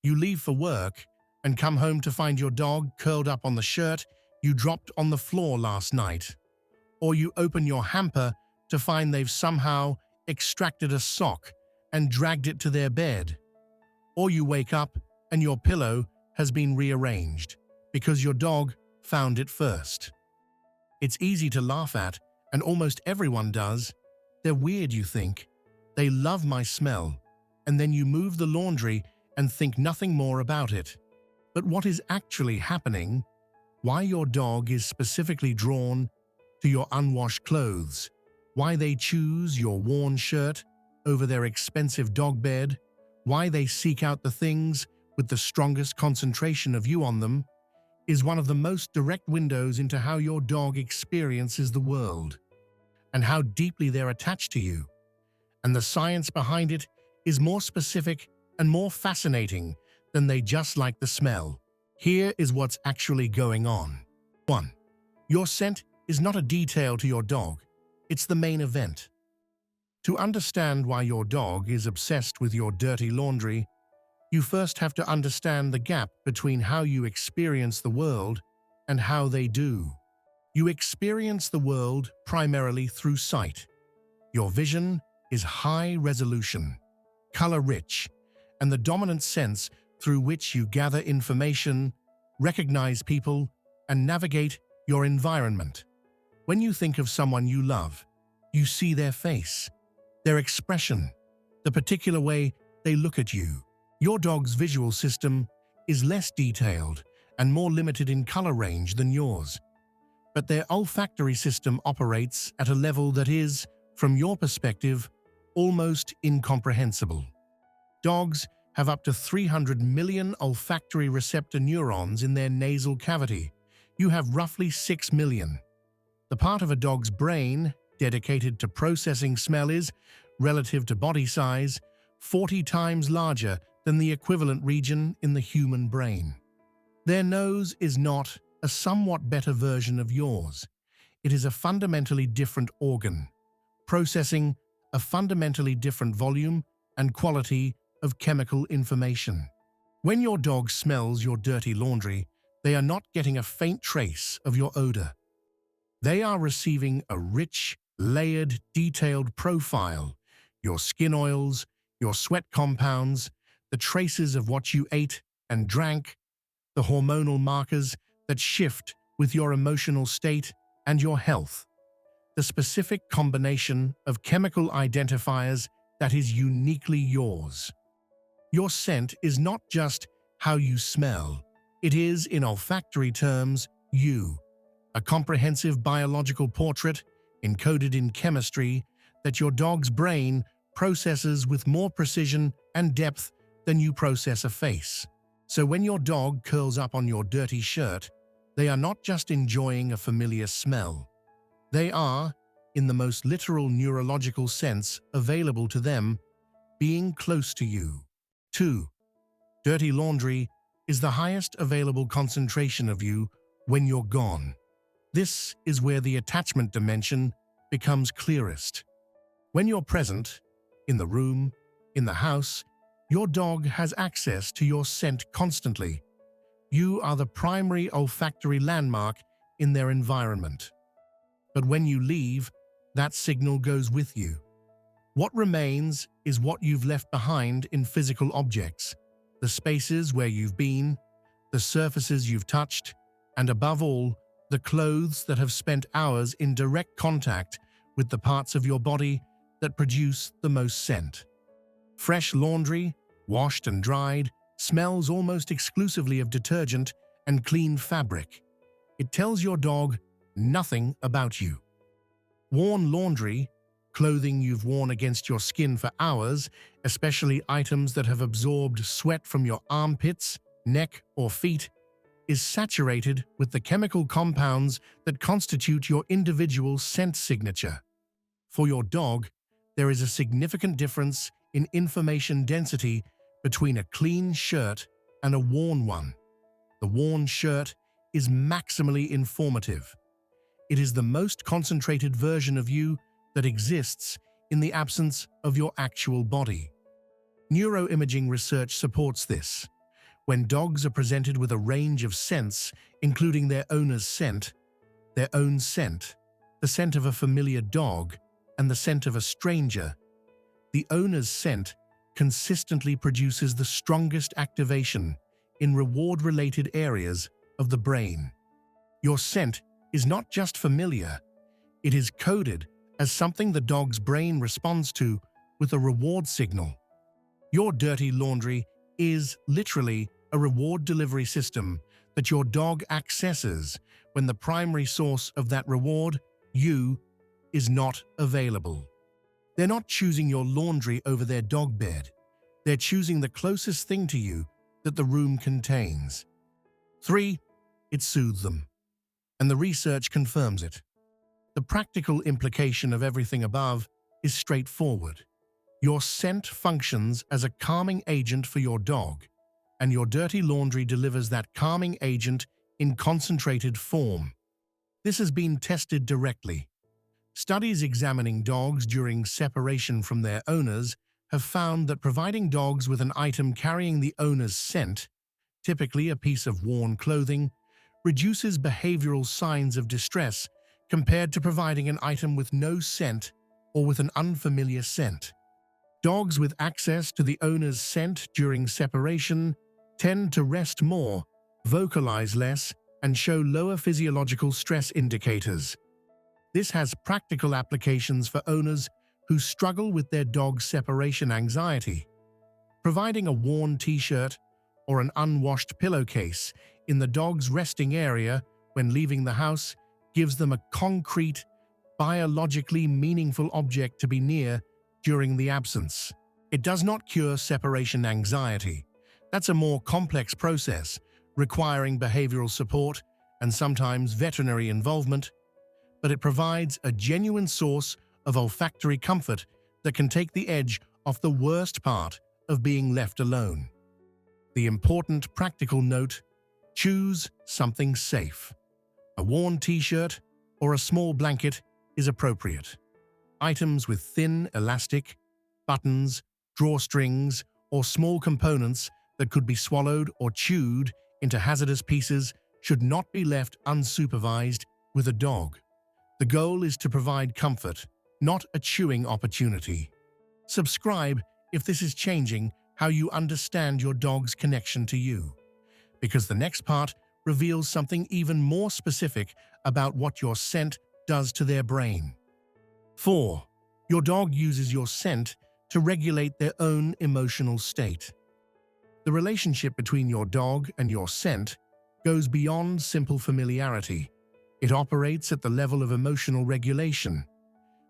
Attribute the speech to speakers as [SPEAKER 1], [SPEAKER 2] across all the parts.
[SPEAKER 1] You leave for work and come home to find your dog curled up on the shirt you dropped on the floor last night. Or you open your hamper to find they've somehow extracted a sock and dragged it to their bed. Or you wake up and your pillow has been rearranged because your dog found it first. It's easy to laugh at, and almost everyone does. They're weird, you think. They love my smell. And then you move the laundry and think nothing more about it. But what is actually happening? Why your dog is specifically drawn to your unwashed clothes? Why they choose your worn shirt over their expensive dog bed? Why they seek out the things with the strongest concentration of you on them is one of the most direct windows into how your dog experiences the world and how deeply they're attached to you. And the science behind it is more specific and more fascinating than they just like the smell. Here is what's actually going on. 1. Your scent is not a detail to your dog, it's the main event. To understand why your dog is obsessed with your dirty laundry, you first have to understand the gap between how you experience the world and how they do. You experience the world primarily through sight. Your vision is high resolution, color-rich, and the dominant sense through which you gather information, recognize people, and navigate your environment. When you think of someone you love, you see their face, their expression, the particular way they look at you. Your dog's visual system is less detailed and more limited in color range than yours, but their olfactory system operates at a level that is, from your perspective, almost incomprehensible. Dogs have up to 300 million olfactory receptor neurons in their nasal cavity. You have roughly 6 million. The part of a dog's brain dedicated to processing smell is, relative to body size, 40 times larger than the equivalent region in the human brain. Their nose is not a somewhat better version of yours. It is a fundamentally different organ, processing a fundamentally different volume and quality of chemical information. When your dog smells your dirty laundry, they are not getting a faint trace of your odor. They are receiving a rich, layered, detailed profile: your skin oils, your sweat compounds, the traces of what you ate and drank, the hormonal markers that shift with your emotional state and your health, the specific combination of chemical identifiers that is uniquely yours. Your scent is not just how you smell. It is, in olfactory terms, you, a comprehensive biological portrait encoded in chemistry that your dog's brain processes with more precision and depth than you process a face. So when your dog curls up on your dirty shirt, they are not just enjoying a familiar smell. They are, in the most literal neurological sense available to them, being close to you. 2. Dirty laundry is the highest available concentration of you when you're gone. This is where the attachment dimension becomes clearest. When you're present, in the room, in the house, your dog has access to your scent constantly. You are the primary olfactory landmark in their environment. But when you leave, that signal goes with you. What remains is what you've left behind in physical objects, the spaces where you've been, the surfaces you've touched, and above all, the clothes that have spent hours in direct contact with the parts of your body that produce the most scent. Fresh laundry, washed and dried, smells almost exclusively of detergent and clean fabric. It tells your dog nothing about you. Worn laundry, clothing you've worn against your skin for hours, especially items that have absorbed sweat from your armpits, neck, or feet, is saturated with the chemical compounds that constitute your individual scent signature. For your dog, there is a significant difference in information density between a clean shirt and a worn one. The worn shirt is maximally informative. It is the most concentrated version of you that exists in the absence of your actual body. Neuroimaging research supports this. When dogs are presented with a range of scents, including their owner's scent, their own scent, the scent of a familiar dog, and the scent of a stranger, the owner's scent consistently produces the strongest activation in reward-related areas of the brain. Your scent is not just familiar, it is coded as something the dog's brain responds to with a reward signal. Your dirty laundry is literally a reward delivery system that your dog accesses when the primary source of that reward, you, is not available. They're not choosing your laundry over their dog bed. They're choosing the closest thing to you that the room contains. 3. It soothes them. And the research confirms it. The practical implication of everything above is straightforward. Your scent functions as a calming agent for your dog, and your dirty laundry delivers that calming agent in concentrated form. This has been tested directly. Studies examining dogs during separation from their owners have found that providing dogs with an item carrying the owner's scent, typically a piece of worn clothing, reduces behavioral signs of distress compared to providing an item with no scent or with an unfamiliar scent. Dogs with access to the owner's scent during separation tend to rest more, vocalize less, and show lower physiological stress indicators. This has practical applications for owners who struggle with their dog's separation anxiety. Providing a worn t-shirt or an unwashed pillowcase in the dog's resting area when leaving the house gives them a concrete, biologically meaningful object to be near during the absence. It does not cure separation anxiety. That's a more complex process, requiring behavioral support and sometimes veterinary involvement, but it provides a genuine source of olfactory comfort that can take the edge off the worst part of being left alone. The important practical note: choose something safe. A worn t-shirt or a small blanket is appropriate. Items with thin, elastic, buttons, drawstrings, or small components that could be swallowed or chewed into hazardous pieces should not be left unsupervised with a dog. The goal is to provide comfort, not a chewing opportunity. Subscribe if this is changing how you understand your dog's connection to you, because the next part reveals something even more specific about what your scent does to their brain. 4. Your dog uses your scent to regulate their own emotional state. The relationship between your dog and your scent goes beyond simple familiarity. It operates at the level of emotional regulation,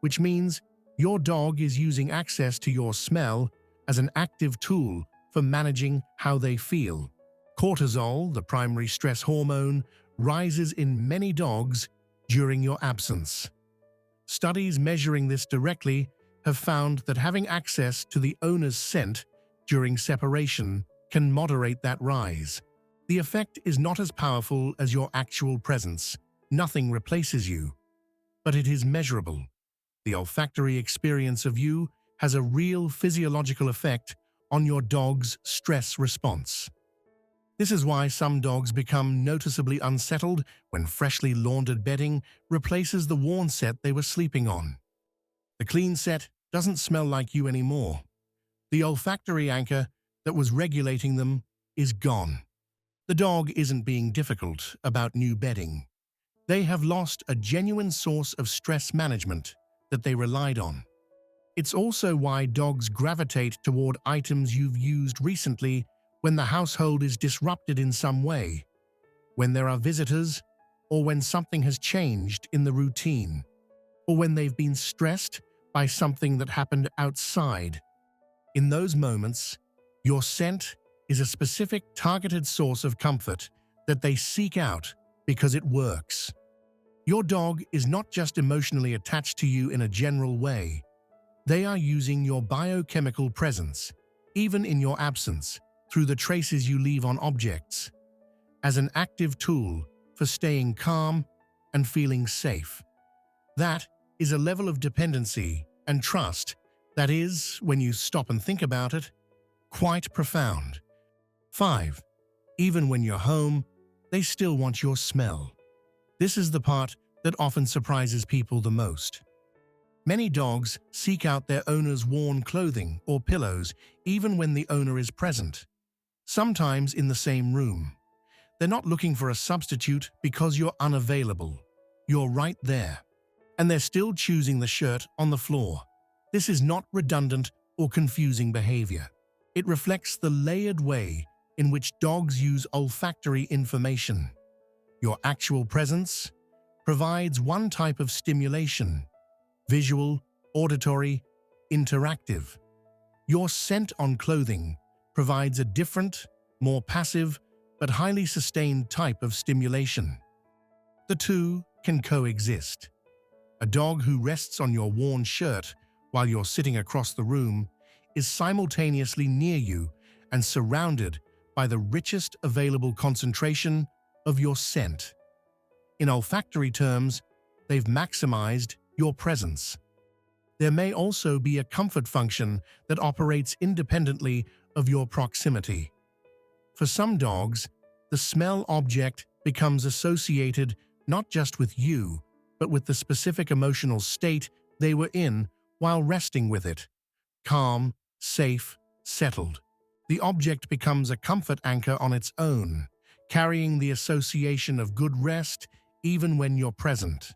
[SPEAKER 1] which means your dog is using access to your smell as an active tool for managing how they feel. Cortisol, the primary stress hormone, rises in many dogs during your absence. Studies measuring this directly have found that having access to the owner's scent during separation can moderate that rise. The effect is not as powerful as your actual presence. Nothing replaces you, but it is measurable. The olfactory experience of you has a real physiological effect on your dog's stress response. This is why some dogs become noticeably unsettled when freshly laundered bedding replaces the worn set they were sleeping on. The clean set doesn't smell like you anymore. The olfactory anchor that was regulating them is gone. The dog isn't being difficult about new bedding. They have lost a genuine source of stress management that they relied on. It's also why dogs gravitate toward items you've used recently when the household is disrupted in some way, when there are visitors, or when something has changed in the routine, or when they've been stressed by something that happened outside. In those moments, your scent is a specific targeted source of comfort that they seek out because it works. Your dog is not just emotionally attached to you in a general way. They are using your biochemical presence, even in your absence, through the traces you leave on objects, as an active tool for staying calm and feeling safe. That is a level of dependency and trust that is, when you stop and think about it, quite profound. 5. Even when you're home, they still want your smell. This is the part that often surprises people the most. Many dogs seek out their owner's worn clothing or pillows even when the owner is present, sometimes in the same room. They're not looking for a substitute because you're unavailable. You're right there. And they're still choosing the shirt on the floor. This is not redundant or confusing behavior. It reflects the layered way in which dogs use olfactory information. Your actual presence provides one type of stimulation: visual, auditory, interactive. Your scent on clothing provides a different, more passive, but highly sustained type of stimulation. The two can coexist. A dog who rests on your worn shirt while you're sitting across the room is simultaneously near you and surrounded by the richest available concentration of your scent. In olfactory terms, they've maximized your presence. There may also be a comfort function that operates independently of your proximity. For some dogs, the smell object becomes associated not just with you, but with the specific emotional state they were in while resting with it. Calm, safe, settled. The object becomes a comfort anchor on its own, carrying the association of good rest even when you're present.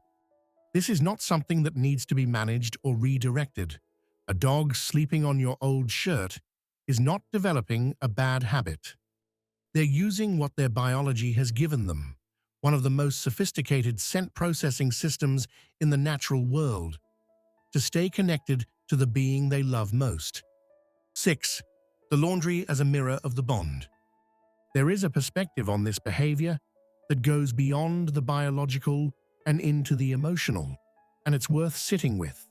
[SPEAKER 1] This is not something that needs to be managed or redirected. A dog sleeping on your old shirt is not developing a bad habit. They're using what their biology has given them, one of the most sophisticated scent processing systems in the natural world, to stay connected to the being they love most. 6. The laundry as a mirror of the bond. There is a perspective on this behavior that goes beyond the biological and into the emotional, and it's worth sitting with.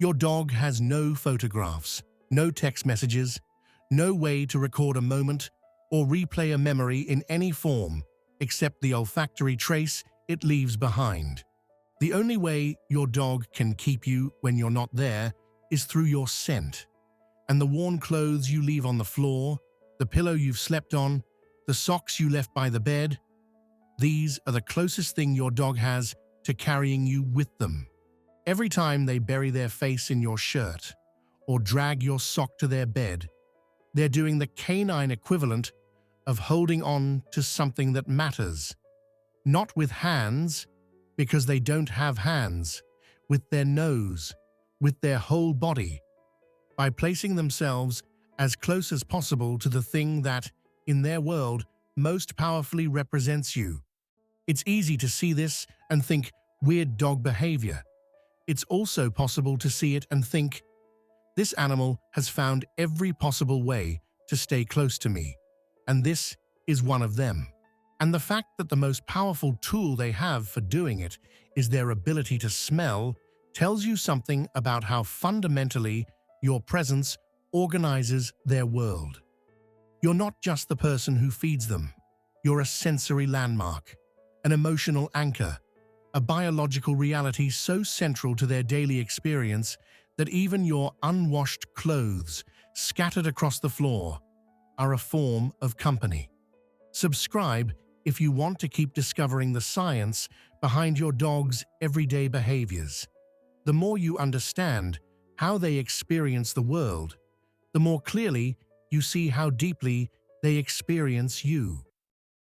[SPEAKER 1] Your dog has no photographs, no text messages, no way to record a moment or replay a memory in any form except the olfactory trace it leaves behind. The only way your dog can keep you when you're not there is through your scent. And the worn clothes you leave on the floor, the pillow you've slept on, the socks you left by the bed, these are the closest thing your dog has to carrying you with them. Every time they bury their face in your shirt or drag your sock to their bed, they're doing the canine equivalent of holding on to something that matters. Not with hands, because they don't have hands, with their nose, with their whole body, by placing themselves as close as possible to the thing that, in their world, most powerfully represents you. It's easy to see this and think weird dog behavior. It's also possible to see it and think, this animal has found every possible way to stay close to me, and this is one of them. And the fact that the most powerful tool they have for doing it is their ability to smell tells you something about how fundamentally your presence organizes their world. You're not just the person who feeds them. You're a sensory landmark, an emotional anchor, a biological reality so central to their daily experience that even your unwashed clothes scattered across the floor are a form of company. Subscribe if you want to keep discovering the science behind your dog's everyday behaviors. The more you understand how they experience the world, the more clearly you see how deeply they experience you.